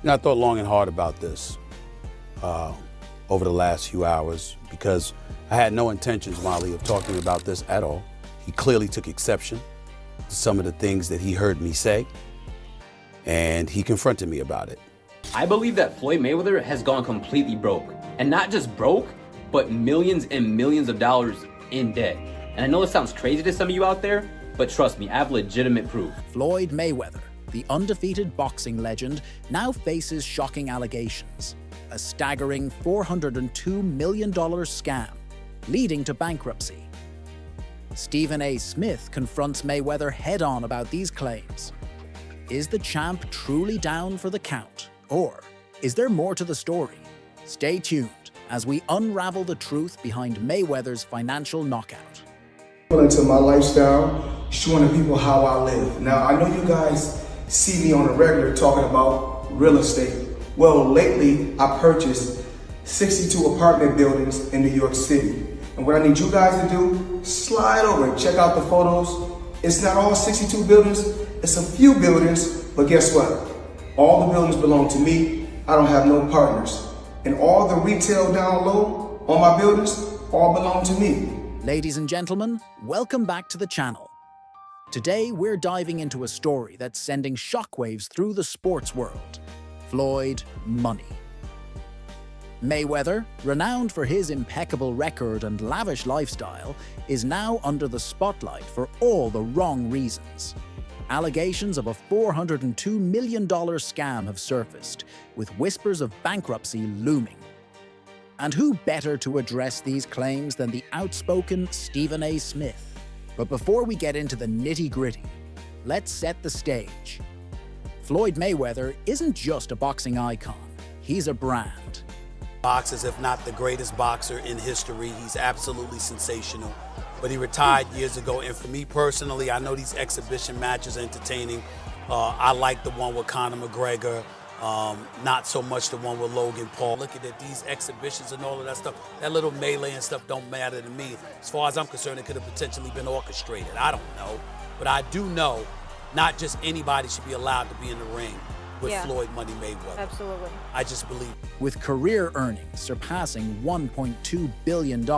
I thought long and hard about this over the last few hours because I had no intentions, Molly, of talking about this at all. He clearly took exception to some of the things that he heard me say, and he confronted me about it. I believe that Floyd Mayweather has gone completely broke. And not just broke, but millions and millions of dollars in debt. And I know this sounds crazy to some of you out there, but trust me, I have legitimate proof. Floyd Mayweather, the undefeated boxing legend, now faces shocking allegations. A staggering $402 million scam, leading to bankruptcy. Stephen A. Smith confronts Mayweather head-on about these claims. Is the champ truly down for the count? Or is there more to the story? Stay tuned as we unravel the truth behind Mayweather's financial knockout. Into my lifestyle, showing people how I live. Now, I know you guys see me on a regular talking about real estate. Well, lately I purchased 62 apartment buildings in New York City. And what I need you guys to do, slide over and check out the photos. It's not all 62 buildings, it's a few buildings, but guess what? All the buildings belong to me. I don't have no partners. And all the retail down low on my buildings all belong to me. Ladies and gentlemen, welcome back to the channel. Today, we're diving into a story that's sending shockwaves through the sports world. Floyd Money. Mayweather, renowned for his impeccable record and lavish lifestyle, is now under the spotlight for all the wrong reasons. Allegations of a $402 million scam have surfaced, with whispers of bankruptcy looming. And who better to address these claims than the outspoken Stephen A. Smith? But before we get into the nitty-gritty, let's set the stage. Floyd Mayweather isn't just a boxing icon, he's a brand. Boxes, if not the greatest boxer in history. He's absolutely sensational. But he retired years ago, and for me personally, I know these exhibition matches are entertaining. I like the one with Conor McGregor, not so much the one with Logan Paul. Looking at these exhibitions and all of that stuff, that little melee and stuff don't matter to me. As far as I'm concerned, it could have potentially been orchestrated. I don't know. But I do know not just anybody should be allowed to be in the ring with Floyd Money Mayweather. Absolutely. I just believe. With career earnings surpassing $1.2 billion,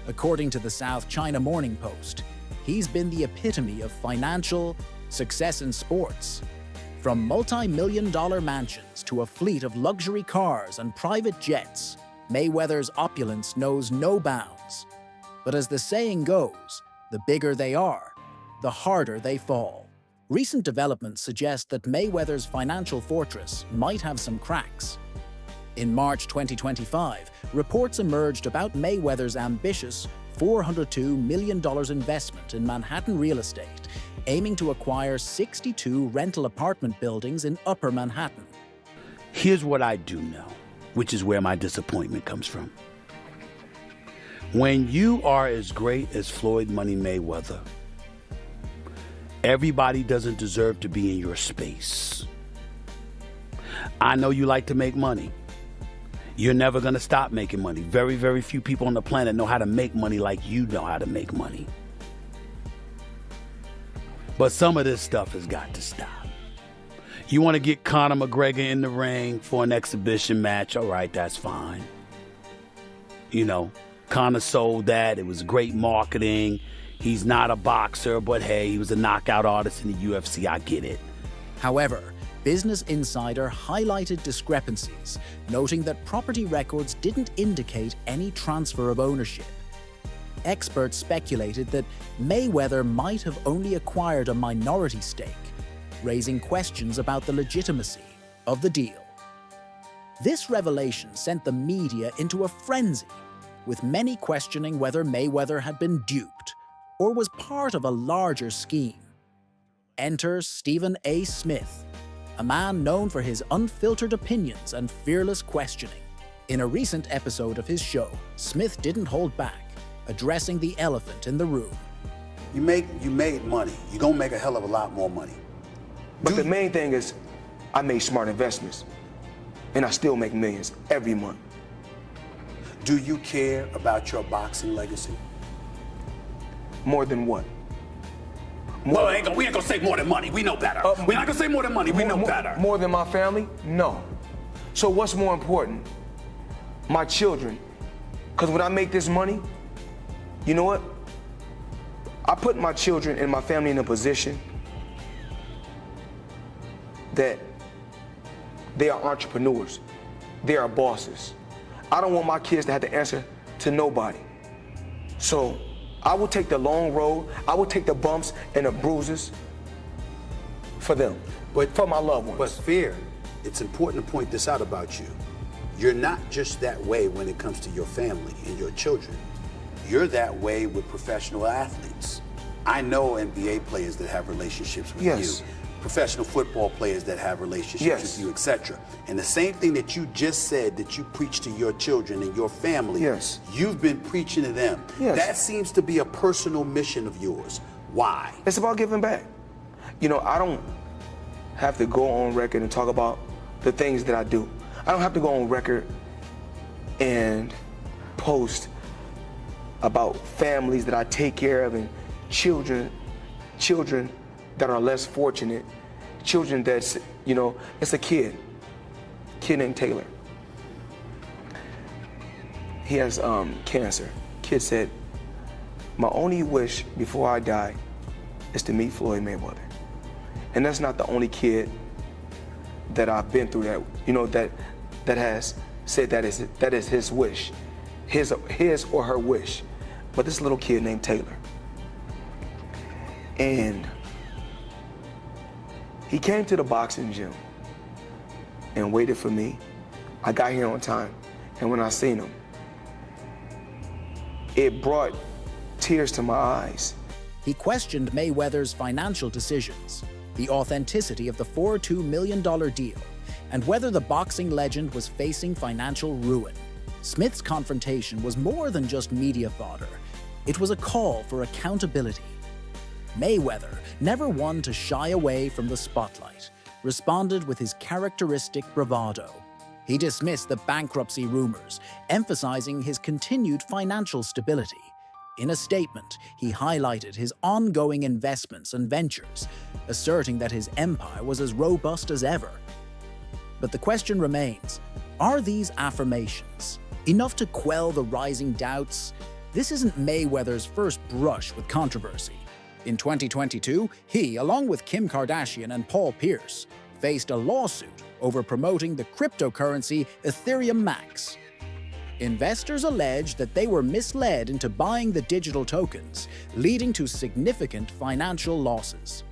according to the South China Morning Post, he's been the epitome of financial success in sports. From multi-million-dollar mansions to a fleet of luxury cars and private jets, Mayweather's opulence knows no bounds. But as the saying goes, the bigger they are, the harder they fall. Recent developments suggest that Mayweather's financial fortress might have some cracks. In March 2025, reports emerged about Mayweather's ambitious $402 million investment in Manhattan real estate, aiming to acquire 62 rental apartment buildings in Upper Manhattan. Here's what I do know, which is where my disappointment comes from. When you are as great as Floyd Money Mayweather, everybody doesn't deserve to be in your space. I know you like to make money. You're never going to stop making money. Very, very few people on the planet know how to make money like you know how to make money. But some of this stuff has got to stop. You want to get Conor McGregor in the ring for an exhibition match, all right, that's fine. You know, Conor sold that. It was great marketing. He's not a boxer, but hey, he was a knockout artist in the UFC. I get it. However, Business Insider highlighted discrepancies, noting that property records didn't indicate any transfer of ownership. Experts speculated that Mayweather might have only acquired a minority stake, raising questions about the legitimacy of the deal. This revelation sent the media into a frenzy, with many questioning whether Mayweather had been duped or was part of a larger scheme. Enter Stephen A. Smith, a man known for his unfiltered opinions and fearless questioning. In a recent episode of his show, Smith didn't hold back, addressing the elephant in the room. You made money. You're going to make a hell of a lot more money. But the main thing is, I made smart investments, and I still make millions every month. Do you care about your boxing legacy? More than what? Well, we ain't gonna say more than money. We know better. We're not gonna say more than money. We know better. More than my family? No. So what's more important? My children. Because when I make this money, you know what? I put my children and my family in a position that they are entrepreneurs. They are bosses. I don't want my kids to have to answer to nobody. So I will take the long road. I will take the bumps and the bruises for them, But for my loved ones. But Fear, it's important to point this out about you. You're not just that way when it comes to your family and your children. You're that way with professional athletes. I know NBA players that have relationships with Yes. you, professional football players that have relationships Yes. with you, etc. And the same thing that you just said that you preach to your children and your family, Yes. you've been preaching to them. Yes. That seems to be a personal mission of yours. Why? It's about giving back. You know, I don't have to go on record and talk about the things that I do. I don't have to go on record and post about families that I take care of and children that are less fortunate, children that's, you know, it's a kid named Taylor. He has cancer. Kid said, my only wish before I die is to meet Floyd Mayweather. And that's not the only kid that I've been through that, you know, that has said that is his wish, his or her wish. But this little kid named Taylor. And he came to the boxing gym and waited for me. I got here on time. And when I seen him, it brought tears to my eyes. He questioned Mayweather's financial decisions, the authenticity of the $42 million deal, and whether the boxing legend was facing financial ruin. Smith's confrontation was more than just media fodder. It was a call for accountability. Mayweather, never one to shy away from the spotlight, responded with his characteristic bravado. He dismissed the bankruptcy rumors, emphasizing his continued financial stability. In a statement, he highlighted his ongoing investments and ventures, asserting that his empire was as robust as ever. But the question remains, are these affirmations enough to quell the rising doubts? This isn't Mayweather's first brush with controversy. In 2022, he, along with Kim Kardashian and Paul Pierce, faced a lawsuit over promoting the cryptocurrency Ethereum Max. Investors alleged that they were misled into buying the digital tokens, leading to significant financial losses.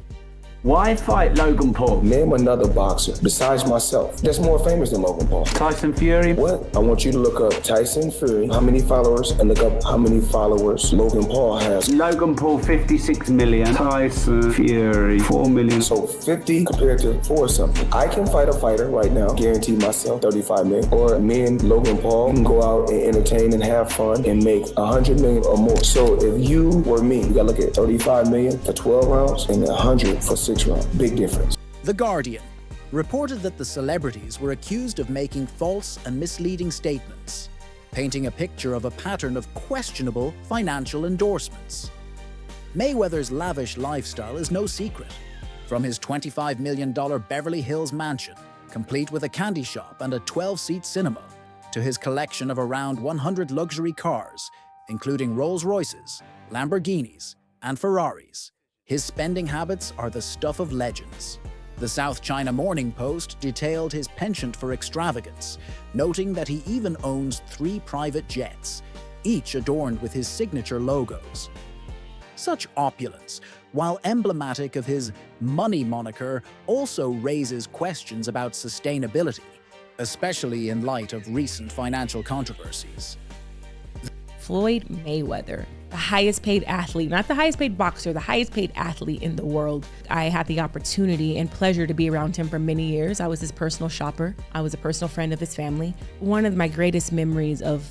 Why fight Logan Paul? Name another boxer besides myself that's more famous than Logan Paul. Tyson Fury? What? I want you to look up Tyson Fury, how many followers, and look up how many followers Logan Paul has. Logan Paul 56 million, Tyson Fury 4 million. So 50 compared to 4 something. I can fight a fighter right now, guarantee myself 35 million. Or me and Logan Paul can go out and entertain and have fun and make 100 million or more. So if you were me, you gotta look at 35 million for 12 rounds and 100 for 6 rounds. Big difference. The Guardian reported that the celebrities were accused of making false and misleading statements, painting a picture of a pattern of questionable financial endorsements. Mayweather's lavish lifestyle is no secret. From his $25 million Beverly Hills mansion, complete with a candy shop and a 12-seat cinema, to his collection of around 100 luxury cars, including Rolls-Royces, Lamborghinis, and Ferraris, his spending habits are the stuff of legends. The South China Morning Post detailed his penchant for extravagance, noting that he even owns 3 private jets, each adorned with his signature logos. Such opulence, while emblematic of his money moniker, also raises questions about sustainability, especially in light of recent financial controversies. Floyd Mayweather, the highest paid athlete, not the highest paid boxer, the highest paid athlete in the world. I had the opportunity and pleasure to be around him for many years. I was his personal shopper. I was a personal friend of his family. One of my greatest memories of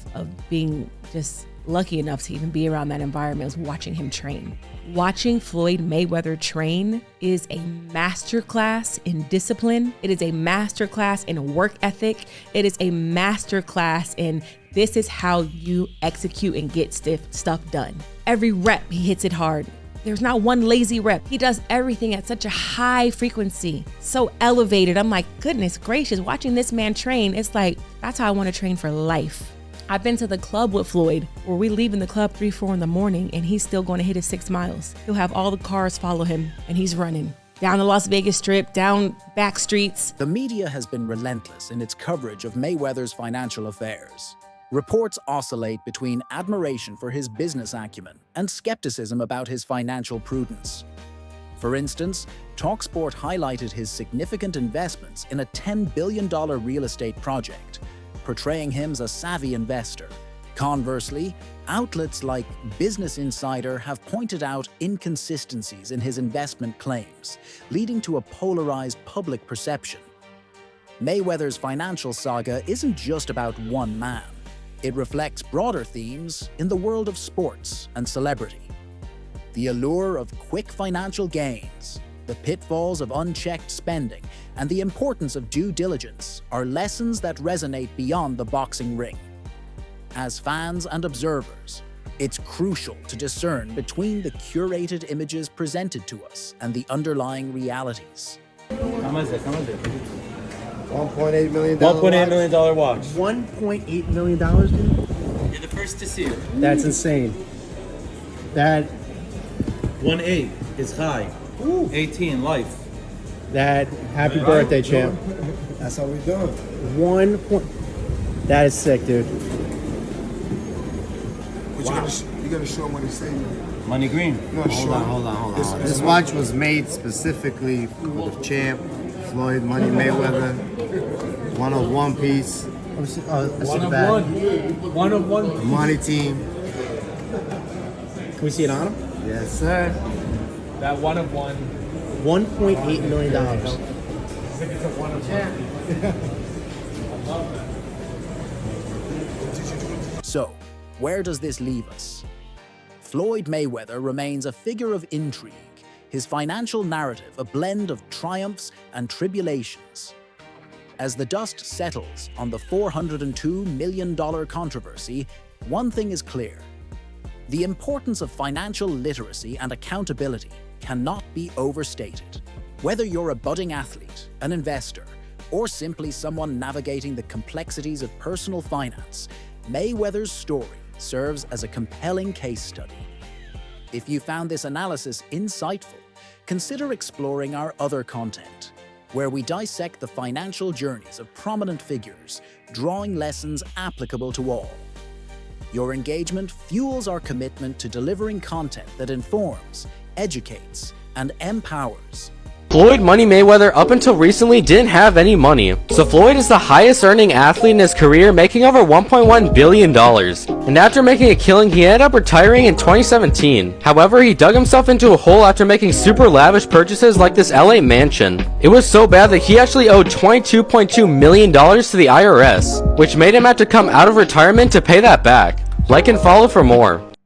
being just lucky enough to even be around that environment was watching him train. Watching Floyd Mayweather train is a masterclass in discipline. It is a masterclass in work ethic. It is a masterclass in this is how you execute and get stuff done. Every rep, he hits it hard. There's not one lazy rep. He does everything at such a high frequency, so elevated. I'm like, goodness gracious, watching this man train, it's like, that's how I want to train for life. I've been to the club with Floyd where we leave in the club 3, 4 in the morning and he's still going to hit his 6 miles. He'll have all the cars follow him and he's running down the Las Vegas Strip, down back streets. The media has been relentless in its coverage of Mayweather's financial affairs. Reports oscillate between admiration for his business acumen and skepticism about his financial prudence. For instance, TalkSport highlighted his significant investments in a $10 billion real estate project, portraying him as a savvy investor. Conversely, outlets like Business Insider have pointed out inconsistencies in his investment claims, leading to a polarized public perception. Mayweather's financial saga isn't just about one man. It reflects broader themes in the world of sports and celebrity. The allure of quick financial gains, the pitfalls of unchecked spending, and the importance of due diligence are lessons that resonate beyond the boxing ring. As fans and observers, it's crucial to discern between the curated images presented to us and the underlying realities. How much is it? $1.8 million. $1.8 million watch. $1.8 million, dude? You're the first to see it. That's insane. That 1.8 is high. 18 life. that happy birthday, champ. That's how we doing. 1 point. That is sick, dude. You gotta show them what he's saying. Money green. No, Hold on. This watch was made specifically for the champ, Floyd Money Mayweather. 101 piece. I see the back. One of one. Money team. Can we see it on him? Yes, sir. That one of one. $1.8 million. So, where does this leave us? Floyd Mayweather remains a figure of intrigue, his financial narrative a blend of triumphs and tribulations. As the dust settles on the $402 million controversy, one thing is clear. The importance of financial literacy and accountability cannot be overstated. Whether you're a budding athlete, an investor, or simply someone navigating the complexities of personal finance, Mayweather's story serves as a compelling case study. If you found this analysis insightful, consider exploring our other content, where we dissect the financial journeys of prominent figures, drawing lessons applicable to all. Your engagement fuels our commitment to delivering content that informs, educates, and empowers. Floyd Money Mayweather up until recently didn't have any money, so Floyd is the highest earning athlete in his career, making over $1.1 billion. And after making a killing, he ended up retiring in 2017. However, he dug himself into a hole after making super lavish purchases like this LA mansion. It was so bad that he actually owed $22.2 million to the IRS, which made him have to come out of retirement to pay that back. Like and follow for more.